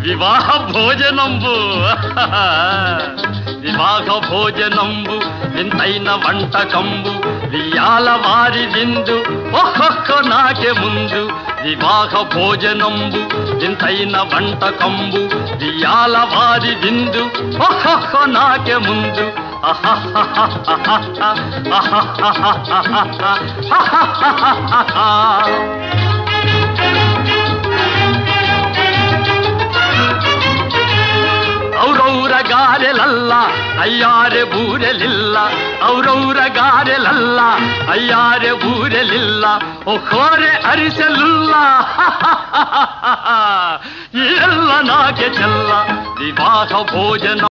వివాహ భోజనంబు వివాహ భోజనంబు వింతైన వంటకంబు వియాల వారి విందు ఒక్కొక్క నాకే ముందు వివాహ భోజనంబు వింతైన వంటకంబు వియాల వారి విందు ఒక్కొక్క నాకే ముందు ಔರೌರ ಗಾರೆಲಲ್ಲ ಅಯ್ಯಾರೆ ಬೂರೆಲಿಲ್ಲ ಔರೌರ ಗಾರೆಲಲ್ಲ ಅಯ್ಯಾರೆ ಬೂರೆಲಿಲ್ಲ ಒಕ್ಕೋರೆ ಅರಿಸಲಿಲ್ಲ ಎಲ್ಲ ನಾಗೆ ಚೆಲ್ಲ ವಿವಾಹ ಭೋಜನ